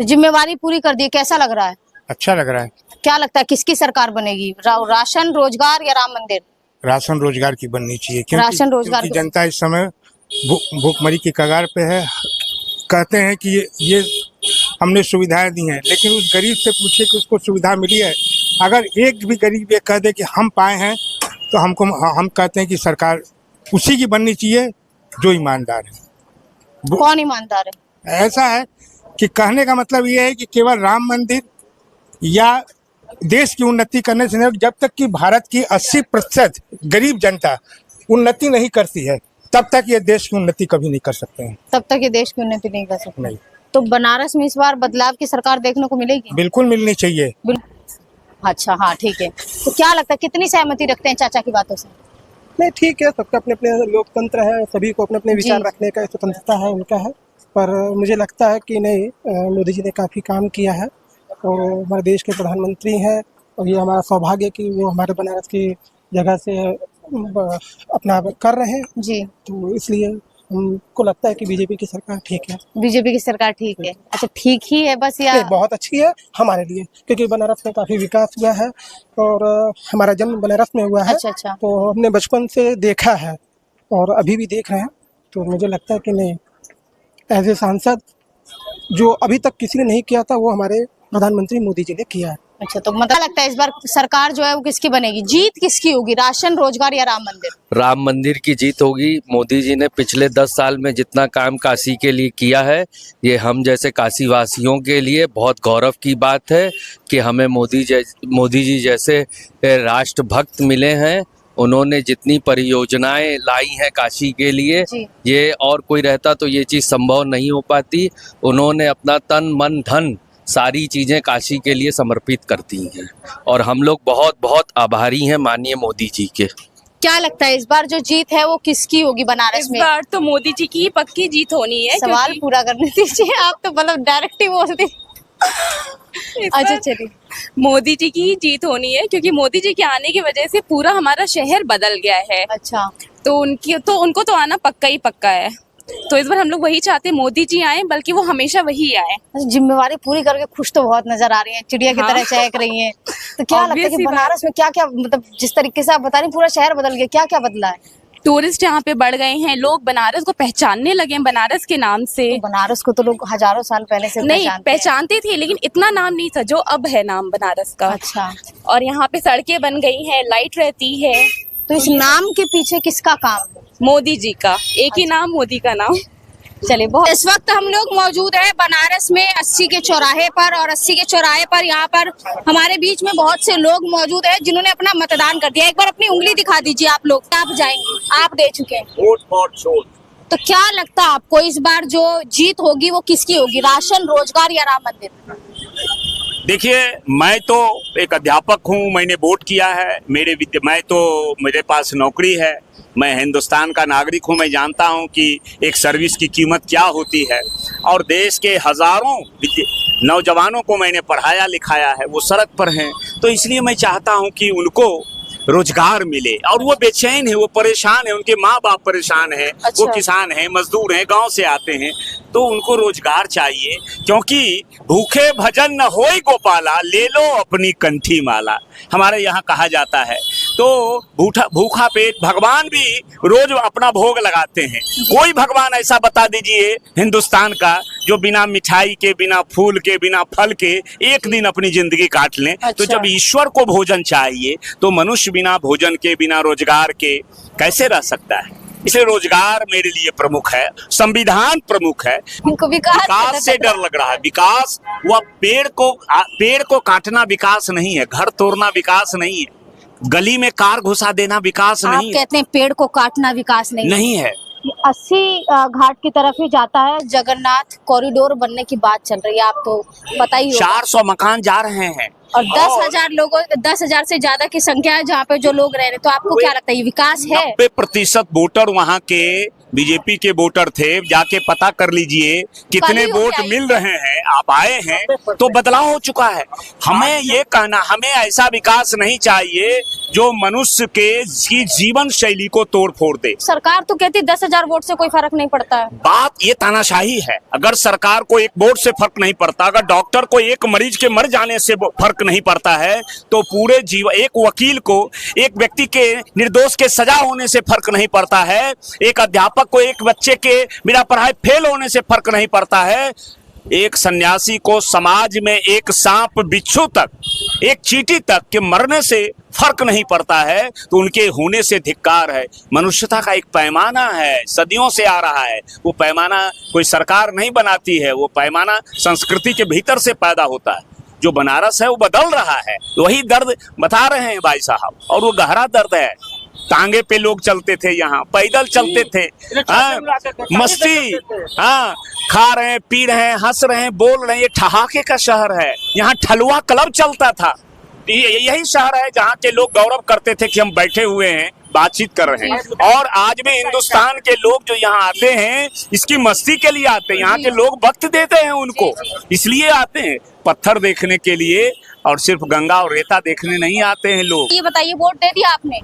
तो जिम्मेवारी पूरी कर दी, कैसा लग रहा है? अच्छा लग रहा है। क्या लगता है किसकी सरकार बनेगी? राशन, रोजगार या राम मंदिर? राशन रोजगार की बननी चाहिए, राशन रोजगार क्योंकि जनता इस समय भूखमरी की कगार पे है। कहते हैं कि ये हमने सुविधाएं दी हैं, लेकिन उस गरीब से पूछे कि उसको सुविधा मिली है। अगर एक भी गरीब ये कह दे कि हम पाए हैं, तो हम कहते हैं कि सरकार उसी की बननी चाहिए जो ईमानदार है। कौन ईमानदार है? ऐसा है कि कहने का मतलब ये है कि केवल राम मंदिर या देश की उन्नति करने से नहीं, जब तक कि भारत की 80% गरीब जनता उन्नति नहीं करती है, तब तक ये देश की उन्नति कभी नहीं कर सकते हैं। तब तक ये देश की उन्नति नहीं कर सकते। नहीं। तो बनारस में इस बार बदलाव की सरकार देखने को मिलेगी? बिल्कुल मिलनी चाहिए। अच्छा, हाँ ठीक है। तो क्या लगता है कितनी सहमति रखते हैं चाचा की बातों से? नहीं, ठीक है, सबका अपने अपने लोकतंत्र है, सभी को अपने अपने विचार रखने का स्वतंत्रता है, उनका है। पर मुझे लगता है कि नहीं, मोदी जी ने काफ़ी काम किया है और हमारे देश के प्रधानमंत्री हैं, और ये हमारा सौभाग्य कि वो हमारे बनारस की जगह से अपना कर रहे हैं जी। तो इसलिए हमको लगता है कि बीजेपी की सरकार ठीक है। बीजेपी की सरकार ठीक है? अच्छा, ठीक ही है बस या? बहुत अच्छी है हमारे लिए, क्योंकि बनारस में काफ़ी विकास हुआ है और हमारा जन्म बनारस में हुआ है। अच्छा। तो हमने बचपन से देखा है और अभी भी देख रहे हैं। तो मुझे लगता है कि नहीं, एज ए सांसद जो अभी तक किसी ने नहीं किया था वो हमारे प्रधानमंत्री मोदी जी ने किया है। अच्छा, तो मतलब लगता है इस बार सरकार जो है वो किसकी बनेगी? जीत किसकी होगी? राशन, रोजगार या राम मंदिर? राम मंदिर की जीत होगी। मोदी जी ने पिछले 10 साल में जितना काम काशी के लिए किया है, ये हम जैसे काशी वासियों के लिए बहुत गौरव की बात है कि हमें मोदी जी जैसे राष्ट्रभक्त मिले हैं। उन्होंने जितनी परियोजनाएं लाई हैं काशी के लिए, ये और कोई रहता तो ये चीज़ संभव नहीं हो पाती। उन्होंने अपना तन मन धन सारी चीज़ें काशी के लिए समर्पित कर दी हैं और हम लोग बहुत बहुत आभारी हैं माननीय मोदी जी के। क्या लगता है इस बार जो जीत है वो किसकी होगी बनारस में? इस बार तो मोदी जी की पक्की जीत होनी है। सवाल पूरा करने दीजिए, आप तो मतलब डायरेक्ट ही बोलते। अच्छा चलिए, मोदी जी की जीत होनी है क्योंकि मोदी जी के आने की वजह से पूरा हमारा शहर बदल गया है। अच्छा, तो उनको तो आना पक्का ही पक्का है। तो इस बार हम लोग वही चाहते हैं, मोदी जी आए, बल्कि वो हमेशा वही आए। जिम्मेवारी पूरी करके खुश तो बहुत नजर आ रही हैं, चिड़िया की तरह चहक रही हैं। तो क्या लगता है कि बनारस में क्या क्या, मतलब जिस तरीके से आप बता रही हैं पूरा शहर बदल गया, क्या क्या बदला है? टूरिस्ट यहाँ पे बढ़ गए हैं, लोग बनारस को पहचानने लगे हैं बनारस के नाम से। तो बनारस को तो लोग हजारों साल पहले से नहीं पहचानते थे, लेकिन इतना नाम नहीं था जो अब है नाम बनारस का। अच्छा। और यहाँ पे सड़कें बन गई हैं, लाइट रहती है। तो इस नाम के पीछे किसका काम है? मोदी जी का, एक ही नाम, मोदी का नाम। चलिए बहुत। इस वक्त हम लोग मौजूद है बनारस में 80 के चौराहे पर, और 80 के चौराहे पर यहाँ पर हमारे बीच में बहुत से लोग मौजूद हैं जिन्होंने अपना मतदान कर दिया। एक बार अपनी उंगली दिखा दीजिए आप लोग, आप जाएंगे, आप दे चुके हैं वोट। तो क्या लगता है आपको इस बार जो जीत होगी वो किसकी होगी, राशन, रोजगार या राम मंदिर? देखिए, मैं तो एक अध्यापक हूँ, मैंने वोट किया है, मेरे पास नौकरी है, मैं हिंदुस्तान का नागरिक हूँ, मैं जानता हूँ कि एक सर्विस की कीमत क्या होती है। और देश के हजारों नौजवानों को मैंने पढ़ाया लिखाया है, वो सड़क पर हैं, तो इसलिए मैं चाहता हूँ कि उनको रोजगार मिले। और वो बेचैन है, वो परेशान है, उनके माँ बाप परेशान है। अच्छा। वो किसान हैं, मजदूर हैं, गांव से आते हैं, तो उनको रोजगार चाहिए, क्योंकि भूखे भजन न होई गोपाला, ले लो अपनी कंठी माला, हमारे यहाँ कहा जाता है। तो भूखा पेट, भगवान भी रोज अपना भोग लगाते हैं। कोई भगवान ऐसा बता दीजिए हिंदुस्तान का जो बिना मिठाई के, बिना फूल के, बिना फल के एक दिन अपनी जिंदगी काट लें। अच्छा। तो जब ईश्वर को भोजन चाहिए तो मनुष्य बिना भोजन के, बिना रोजगार के कैसे रह सकता है? इसलिए रोजगार मेरे लिए प्रमुख है, संविधान प्रमुख है। विकास से डर लग रहा है। विकास वह पेड़ को काटना विकास नहीं है, घर तोड़ना विकास नहीं है, गली में कार घुसा देना विकास नहीं है। आप कहते हैं पेड़ को काटना विकास नहीं है। 80 घाट की तरफ ही जाता है, जगन्नाथ कॉरिडोर बनने की बात चल रही है, आप तो बताइए। 400 मकान जा रहे हैं और 10,000 से ज्यादा की संख्या है जहाँ पे जो लोग रह रहे हैं। तो आपको क्या लगता है ये विकास है? 90% वोटर वहाँ के बीजेपी के वोटर थे, जाके पता कर लीजिए कितने वोट मिल रहे हैं। आप आए हैं तो बदलाव हो चुका है। हमें ये कहना, हमें ऐसा विकास नहीं चाहिए जो मनुष्य के जीवन शैली को तोड़ फोड़ दे। सरकार तो कहती 10,000 वोट से कोई फर्क नहीं पड़ता है। बात ये तानाशाही है। अगर सरकार को एक वोट से फर्क नहीं पड़ता, अगर डॉक्टर को एक मरीज के मर जाने से फर्क नहीं पड़ता है, तो पूरे जीवन, एक वकील को एक व्यक्ति के निर्दोष के सजा होने से फर्क नहीं पड़ता है, एक अध्यापक को एक बच्चे के बिना पढ़ाई फेल होने से फर्क नहीं पड़ता है, एक सन्यासी को समाज में एक सांप बिच्छू तक, एक चींटी तक के मरने से फर्क नहीं पड़ता है, तो उनके होने से धिक्कार है। मनुष्यता का एक पैमाना है, सदियों से आ रहा है। वो पैमाना कोई सरकार नहीं बनाती है, वो पैमाना संस्कृति के भीतर से पैदा होता है। जो बनारस है वो बदल रहा है, वही दर्द बता रहे हैं भाई साहब, और वो गहरा दर्द है। टांगे पे लोग चलते थे, यहाँ पैदल चलते थे, मस्ती, खा रहे हैं, पी रहे हैं, हंस रहे हैं, बोल रहे हैं। ये ठहाके का शहर है, यहाँ ठलुआ क्लब चलता था। यही शहर है जहाँ के लोग गौरव करते थे कि हम बैठे हुए हैं, बातचीत कर रहे हैं। और आज भी हिंदुस्तान के लोग जो यहाँ आते हैं इसकी मस्ती के लिए आते हैं। यहाँ के लोग वक्त देते हैं उनको, इसलिए आते हैं, पत्थर देखने के लिए, और सिर्फ गंगा और रेता देखने नहीं आते हैं लोग। ये बताइए, वोट दे दिया आपने?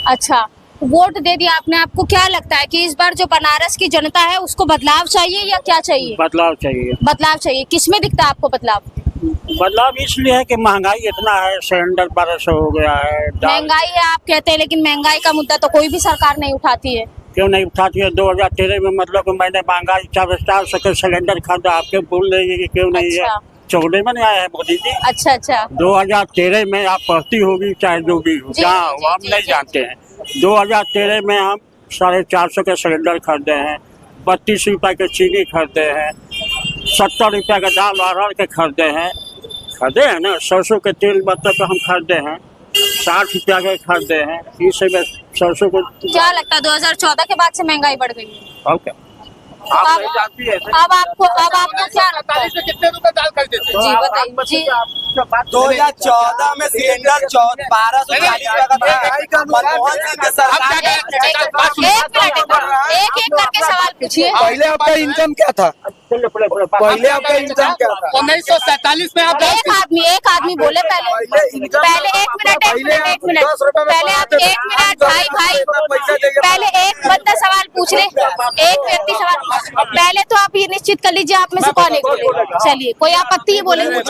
अच्छा, वोट दे दिया आपने। आपको क्या लगता है कि इस बार जो बनारस की जनता है उसको बदलाव चाहिए या क्या चाहिए? बदलाव चाहिए। बदलाव चाहिए। किसमें दिखता है आपको बदलाव? बदलाव इसलिए है कि महंगाई इतना है, सिलेंडर 1200 हो गया है। महंगाई है आप कहते हैं, लेकिन महंगाई का मुद्दा तो कोई भी सरकार नहीं उठाती है। क्यों नहीं उठाती है? 2013 में मतलब मैंने महंगाई 400 के सिलेंडर खरीदा, आपके भूल रही है क्यों नहीं है? 14 में आया है मोदी जी। अच्छा। 2013 में आप पढ़ती होगी, चाहे जो भी हो, जहाँ हम नहीं जानते हैं। 2013 में हम 450 के सिलेंडर खरीदे हैं, 32 रुपये के चीनी खरीदे हैं, 70 रुपये का दाल अरहर के खरीदे हैं ना, सरसों के तेल मतलब हम खरीदे हैं, 60 रुपया के खरीदे हैं। इसे सरसों को क्या लगता है 2014 के बाद से महंगाई बढ़ गई है? ओके, आप नहीं जानती है। अब आपको क्या लगता है? कितने रुपए दाल खरीदे थे? जी बताइए जी। 2014 में सिलेंडर 1240 का था। मनमोहन सिंह के सरकार एक करके सवाल पूछिए। पहले आपका इनकम क्या था? पहले आपका इंतजाम क्या था? 1947 में आप एक आदमी बोले पहले एक मिनट पहले आप 1 मिनट भाई पहले एक बंदा सवाल पूछ ले, एक व्यक्ति सवाल पहले तो आप ये निश्चित कर लीजिए आप में से कौन एक बोले। चलिए कोई आपत्ति है बोलेंगे?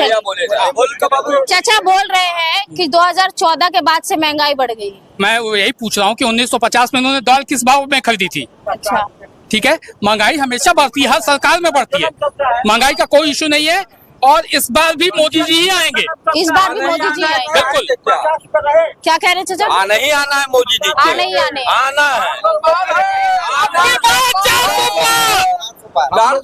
चाचा बोल रहे हैं कि 2014 के बाद से महंगाई बढ़ गई। मैं यही पूछ रहा हूँ कि 1950 में उन्होंने दाल किस भाव में खरीदी थी? अच्छा ठीक है, महंगाई हमेशा बढ़ती है, हर सरकार में बढ़ती है, महंगाई का कोई इशू नहीं है। और इस बार भी मोदी जी ही आएंगे, इस बार भी मोदी जी आएंगे। बिल्कुल। क्या कह रहे हैं चाचा? आना ही आना है मोदी जी, आना ही आने आना है। हम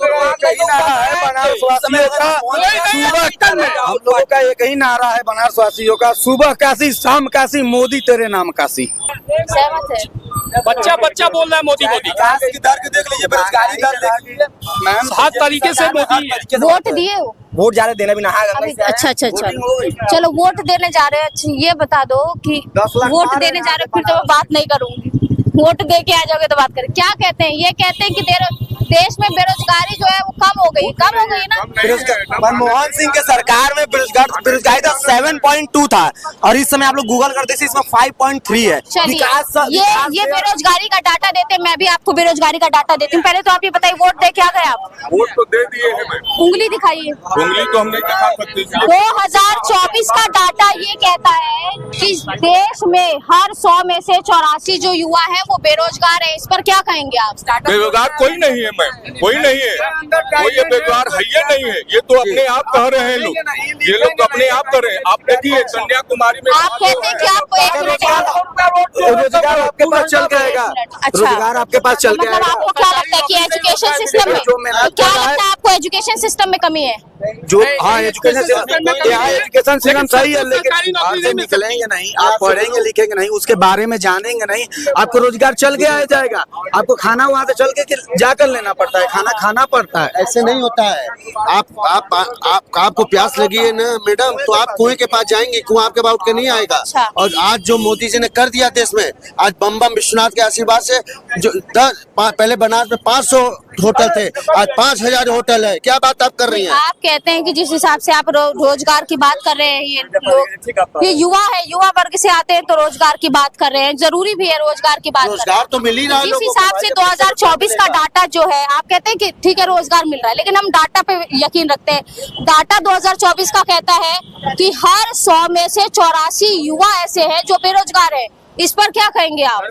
लोगों का एक ही नारा है बनारस वासियों का, सुबह काशी शाम काशी मोदी तेरे नाम काशी। सहमत है? बच्चा बोल रहा है मोदी मोदी। दर के देख लीजिए, बेरोजगारी दर देख लीजिए मैम, हर तरीके से मोदी। वोट दिए हो? वोट जा रहे देने भी नहा अभी अच्छा चलो वोट देने जा रहे हैं। अच्छा ये बता दो कि वोट देने जा रहे हो, फिर तो मैं बात नहीं करूंगी, वोट दे के आ जाओगे तो बात करें। क्या कहते हैं? ये कहते हैं कि देश में बेरोजगारी जो है वो कम हो गई ना। मनमोहन सिंह के सरकार में बेरोजगारी था 7.2 था और इस समय आप लोग गूगल करते हैं इसमें 5.3 है। चलिए ये बेरोजगारी का डाटा देते हैं, मैं भी आपको बेरोजगारी का डाटा देती हूँ। पहले तो आप ये बताइए वोट दे के आ गए आप? वोट तो दे दिए हैं मैम। उंगली दिखाइए। उंगली तो हमने दिखा सकते। 2024 का डाटा ये कहता है कि देश में हर 100 में से 84 जो युवा है वो बेरोजगार है। इस पर क्या कहेंगे आप? बेरोजगार कोई नहीं है मैम, कोई नहीं है, कोई ये बेरोजगार है ये नहीं है, ये तो अपने आप कह रहे हैं लोग, ये लोग तो अपने आप कर रहे हैं। आप देखिए कन्याकुमारी में आप कहते हैं कि आपको रोजगार आपके पास चल जाएगा। रोजगार आपके पास चल मतलब आपको क्या लगता है कि एजुकेशन सिस्टम में क्या लगता है आपको एजुकेशन सिस्टम में कमी है? जो हाँ एजुकेशन सिस्टम सही है, लेकिन बाहर से निकलेंगे नहीं, आप पढ़ेंगे लिखेंगे नहीं, उसके बारे में जानेंगे नहीं, आपको रोजगार चल के आ जाएगा। आपको खाना वहाँ से चल के जाकर लेना पड़ता है, खाना खाना पड़ता है। ऐसे नहीं होता है। आपको प्यास लगी है ना मैडम, तो आप कुएं के पास जाएंगे, कुआं आपके पास उठ के नहीं आएगा। और आज जो मोदी जी ने कर दिया देश में, आज बम विश्वनाथ के आशीर्वाद से जो पहले बनारस में 500 होटल थे, आज 5000 होटल है। क्या बात आप कर रही हैं? आप कहते हैं कि जिस हिसाब से आप रोजगार की बात कर रहे हैं, ये लोग ये युवा है, युवा वर्ग से आते हैं तो रोजगार की बात कर रहे हैं, जरूरी भी है रोजगार की बात। रोजगार तो मिल ही रहा है। जिस हिसाब से 2024 का डाटा जो है, आप कहते हैं कि ठीक है रोजगार मिल रहा है, लेकिन हम डाटा पे यकीन रखते हैं। डाटा 2024 का कहता है कि हर 100 में से 84 युवा ऐसे हैं जो बेरोजगार है। इस पर क्या कहेंगे आप?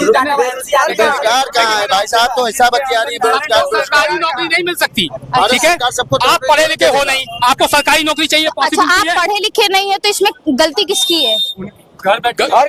बेरोजगार कहाँ है भाई साहब? तो ऐसा बतिया रही बेरोजगार, सरकारी नौकरी नहीं मिल सकती। ठीक है, आप पढ़े लिखे हो नहीं, आपको सरकारी नौकरी चाहिए। अच्छा आप पढ़े लिखे नहीं है तो इसमें गलती किसकी है? घर बैठ खा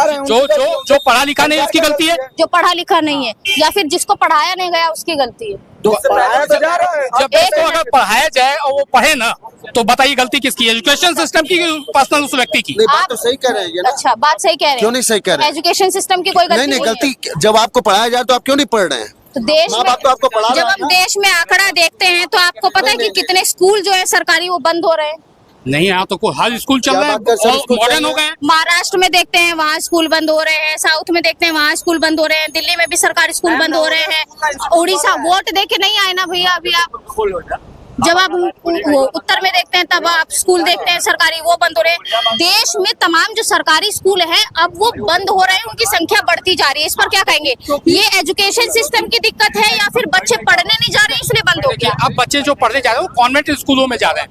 रहे हैं जो पढ़ा लिखा नहीं उसकी गलती है। जो पढ़ा लिखा नहीं है या फिर जिसको पढ़ाया नहीं गया उसकी गलती है। जब इसको अगर पढ़ाया जाए और वो पढ़े ना, तो बताइए गलती किसकी? एजुकेशन सिस्टम की, पर्सनल उस व्यक्ति की? बात तो सही कह रहे हैं। अच्छा बात सही कह रहे हैं। क्यों नहीं सही कह रहे हैं? एजुकेशन सिस्टम की कोई गलती नहीं गलती जब आपको पढ़ाया जाए तो आप क्यों नहीं पढ़ रहे हैं? तो देश में तो आपको पढ़ा जब हम देश में आंकड़ा देखते हैं तो आपको पता है कि कितने स्कूल जो है सरकारी वो बंद हो रहे हैं। नहीं, यहाँ तो हर स्कूल चल रहा है, मॉडर्न हो गए। महाराष्ट्र में देखते हैं वहाँ स्कूल बंद हो रहे हैं, साउथ में देखते हैं वहाँ स्कूल बंद हो रहे हैं, दिल्ली में भी सरकारी स्कूल बंद हो रहे हैं। उड़ीसा वोट दे के नहीं आए ना भैया अभी आप। जब आप उत्तर में देखते हैं तब आप स्कूल देखते हैं सरकारी वो बंद हो रहे हैं। देश में तमाम जो सरकारी स्कूल हैं अब वो बंद हो रहे हैं, उनकी संख्या बढ़ती जा रही है। इस पर क्या कहेंगे? ये एजुकेशन सिस्टम की दिक्कत है या फिर बच्चे पढ़ने नहीं जा रहे इसलिए बंद हो गया? अब बच्चे जो पढ़ने जा रहे हैं वो कॉन्वेंट स्कूलों में जा रहे हैं,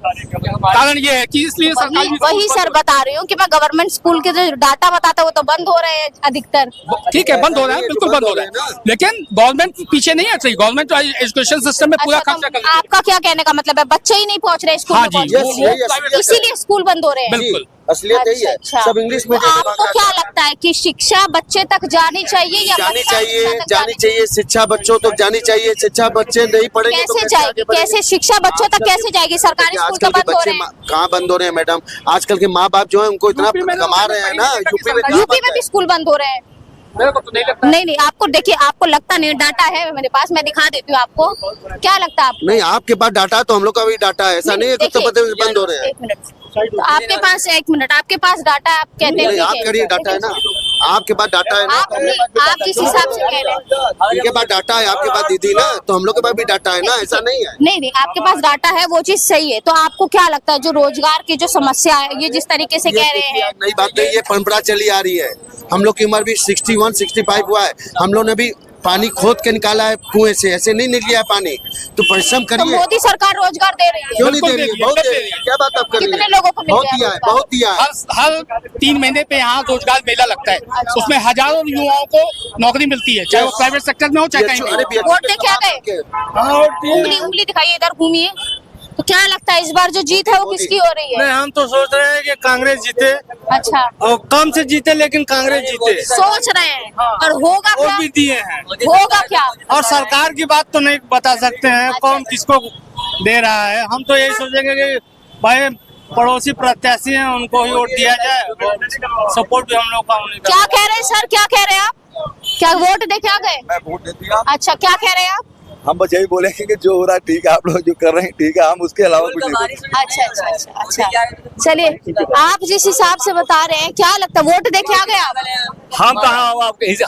कारण ये है कि इसलिए वही सर बता रही हूँ कि मैं गवर्नमेंट स्कूल के जो डाटा बताता है वो तो बंद हो रहे हैं अधिकतर। ठीक है बंद हो रहा है, बिल्कुल बंद हो रहा है, लेकिन गवर्नमेंट पीछे नहीं है। गवर्नमेंट एजुकेशन सिस्टम में पूरा खर्चा कर रही है। आपका क्या कहने का मतलब है? बच्चे ही नहीं पहुंच रहे स्कूल में, इसीलिए स्कूल बंद हो रहे हैं। बिल्कुल असलियत यही है। सब इंग्लिश में। आपको क्या लगता है कि शिक्षा बच्चे तक जानी चाहिए या जानी चाहिए? शिक्षा बच्चों तक जानी चाहिए। शिक्षा बच्चे नहीं पढ़ेंगे कैसे जाएगी? कैसे शिक्षा बच्चों तक कैसे जाएगी? सरकारी स्कूल तो बंद हो रहे हैं। कहाँ बंद हो रहे हैं मैडम? आजकल के माँ बाप जो है उनको इतना कमा रहे हैं ना। यूपी में भी स्कूल बंद हो रहे हैं। नहीं आपको देखिए, आपको लगता नहीं, डाटा है मेरे पास, मैं दिखा देती हूँ आपको। क्या लगता है आपको? नहीं आपके पास डाटा है तो हम लोग का भी डाटा है, ऐसा नहीं है कुछ तो बंद हो रहे हैं। तो आपके पास 1 मिनट, आपके पास डाटा आप कहते हैं आपका डाटा है ना, आपके पास डाटा है ना, आप जिस हिसाब से कह रहे हैं, इनके पास डाटा है, आपके पास दीदी ना, तो हम लोग के पास भी डाटा है ना, ऐसा नहीं है। नहीं, आपके पास डाटा है, वो चीज सही है। तो आपको क्या लगता है जो रोजगार की जो समस्या है, ये जिस तरीके से कह रहे हैं, नई बात नहीं, ये परंपरा चली आ रही है। हम लोग की उम्र भी 61, 65 हुआ है, हम लोग ने भी पानी खोद के निकाला है कुएं से, ऐसे नहीं निकला है पानी। तो परिश्रम करिए। तो मोदी सरकार रोजगार दे रही है, क्यों नहीं दे रही है? बहुत दे रही है। क्या बात आप कर रही है? कितने लोगों को बहुत दिया है, बहुत दिया है। हर 3 महीने पे यहाँ रोजगार मेला लगता है, उसमें हजारों युवाओं को नौकरी मिलती है, चाहे वो प्राइवेट सेक्टर में हो चाहे कहीं भी। वोट दे क्या गए? उंगली दिखाइए, इधर घूमिए। तो क्या लगता है इस बार जो जीत है वो किसकी हो रही है? नहीं, हम तो सोच रहे हैं कि कांग्रेस जीते। अच्छा। और कम से जीते लेकिन कांग्रेस जीते। सोच रहे हैं, और होगा क्या? और भी दिए हैं। होगा क्या? और सरकार की बात तो नहीं बता सकते हैं कौन किसको दे रहा है। हम तो यही सोचेंगे कि भाई पड़ोसी प्रत्याशी हैं, उनको ही वोट दिया जाए, सपोर्ट भी हम लोग का होने। क्या कह रहे हैं सर, क्या कह रहे हैं आप? क्या वोट दे के आ गए? मैं वोट दे दिया। अच्छा, क्या कह रहे हैं आप? हम बस यही बोलेंगे कि जो हो रहा है ठीक है, आप लोग जो कर रहे हैं ठीक है, हम उसके अलावा कुछ नहीं। अच्छा। चलिए, आप जिस हिसाब से बता रहे हैं, क्या लगता है वोट दे के आ गए आप? हम कहाँ,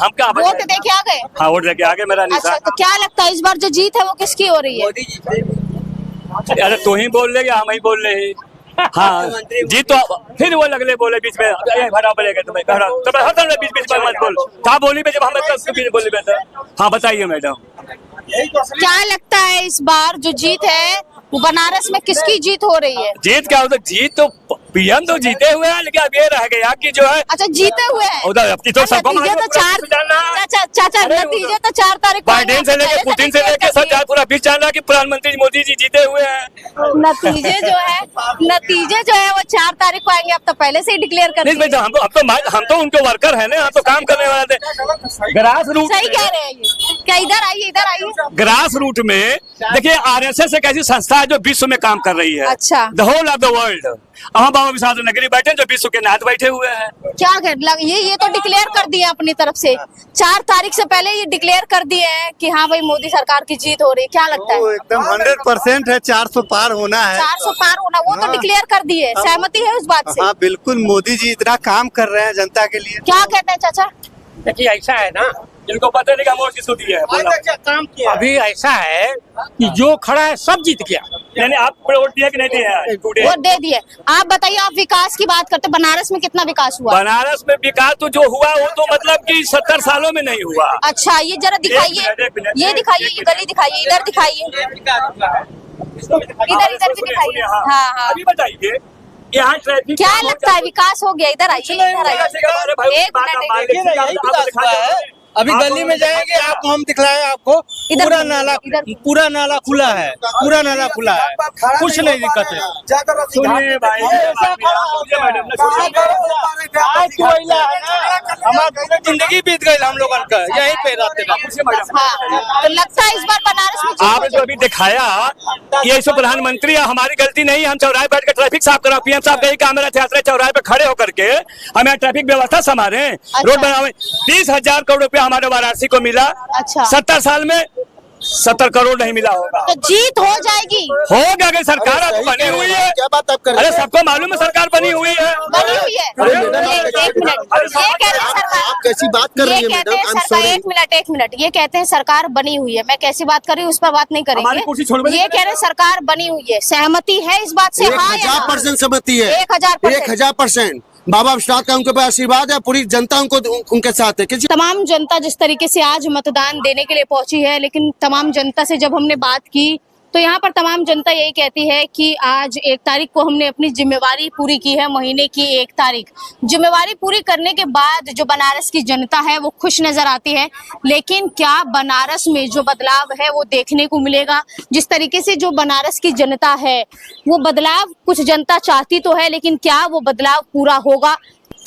हम क्या वोट दे के आ गए? हाँ, वोट दे के आ गए। मेरा अच्छा, तो क्या लगता है इस बार जो जीत है वो किसकी हो रही है? अरे तू ही बोल रहे, हम ही बोल रहे हैं। हाँ जी, तो फिर वो लगले बोले बीच में, भरा बोलेगा तुम्हें बीच में मत बोल। कहाँ बोली जब हम बोली बेटा। हाँ बताइए मैडम, क्या लगता है इस बार जो जीत है वो बनारस में किसकी जीत हो रही है? जीत क्या होता? जीत तो पीएम तो जीते हुए हैं, लेकिन अब ये रह गया कि जो है। अच्छा, जीते हुए हैं उधर अब तो सबको नतीजे तो 4 नतीजे तो 4 तारीख बाइडेन से लेके पुतिन से लेके सब पूरा बीच जान रहा कि प्रधानमंत्री मोदी जी जीते हुए हैं। नतीजे जो है वो 4 तारीख को आएंगे। अब तो पहले से ही डिक्लेयर कर नहीं बेटा, हम तो उनके वर्कर है ना, हम तो काम करने वाले थे। ग्रास रूट सही कह रहे हैं। क्या इधर आइए। ग्रास रूट में देखिए, आरएसएस एक ऐसी संस्था है जो विश्व में काम कर रही है। अच्छा। The whole of the world. बाबा विश्वनाथ नगरी बैठे जो विश्व के नाथ बैठे हुए हैं। क्या ये तो डिक्लेयर कर दिया अपनी तरफ से, 4 तारीख से पहले ये डिक्लेयर कर दिए हैं कि हाँ भाई मोदी सरकार की जीत हो रही है। क्या लगता है? एकदम 100% है, 400 पार होना है। 400 पार होना, वो तो डिक्लेयर कर दिए। सहमति है उस बात से? हाँ बिल्कुल, मोदी जी इतना काम कर रहे हैं जनता के लिए। क्या कहते हैं चाचा? देखिए ऐसा है ना, जिनको पता नहीं कि किसको दिया है, काम किया। अभी ऐसा है कि जो खड़ा है सब जीत गया। यानी आप वोट दिया कि नहीं दिया? वोट दे दिए। आप बताइए, आप विकास की बात करते, बनारस में कितना विकास हुआ? बनारस में विकास तो जो हुआ वो तो मतलब कि 70 सालों में नहीं हुआ। अच्छा, ये जरा दिखाइए, ये दिखाइए, ये गली दिखाइए, इधर दिखाइए, इधर भी दिखाइए। हाँ। अभी बताइए यहाँ ट्रैफिक क्या लगता है विकास हो गया? इधर आइए, एक मिनट। अभी गली में जाएंगे, आपको हम दिखलाए, आपको पूरा नाला खुला है, पूरा नाला खुला है, कुछ नहीं दिक्कत है। हमारा जिंदगी बीत गई हम लोगों का यहीं पे रहते। तो लगता है इस बार बनारस में आपने जो अभी दिखाया ये इसमें प्रधानमंत्री हमारी गलती नहीं। हम चौराहे बैठ कर ट्रैफिक साफ करा, पीएम साहब का ही काम है चौराहे पे खड़े होकर के हम यहाँ ट्रैफिक व्यवस्था संभाले, रोड बनावे। 30,000 करोड़ रुपया हमारे वाराणसी को मिला। अच्छा। 70 साल में 70 करोड़ नहीं मिला होगा। तो जीत हो जाएगी? होगा कि सरकार बनी हुई है। क्या बात आप कर रहे हैं? अरे सबको मालूम है सरकार बनी हुई है। एक मिनट, आप कैसी बात कर रही है मैडम? एक मिनट, ये कहते हैं सरकार बनी हुई है, मैं कैसी बात कर रही हूँ उस पर बात नहीं करेंगे। ये कह रहे हैं सरकार बनी हुई है, सहमति है इस बात से? 1000% सहमति है। 1000%। बाबा विश्वनाथ का उनके पास आशीर्वाद है, पूरी जनता उनके साथ है। तमाम जनता जिस तरीके से आज मतदान देने के लिए पहुंची है, लेकिन तमाम जनता से जब हमने बात की तो यहाँ पर तमाम जनता यही कहती है कि आज 1 तारीख को हमने अपनी जिम्मेवारी पूरी की है। महीने की 1 तारीख जिम्मेवारी पूरी करने के बाद जो बनारस की जनता है वो खुश नजर आती है। लेकिन क्या बनारस में जो बदलाव है वो देखने को मिलेगा? जिस तरीके से जो बनारस की जनता है वो बदलाव कुछ जनता चाहती तो है, लेकिन क्या वो बदलाव पूरा होगा?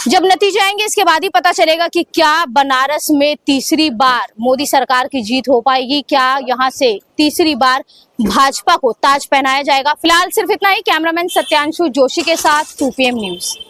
जब नतीजे आएंगे इसके बाद ही पता चलेगा कि क्या बनारस में तीसरी बार मोदी सरकार की जीत हो पाएगी। क्या यहाँ से तीसरी बार भाजपा को ताज पहनाया जाएगा? फिलहाल सिर्फ इतना ही। कैमरामैन सत्यांशु जोशी के साथ 2PM न्यूज।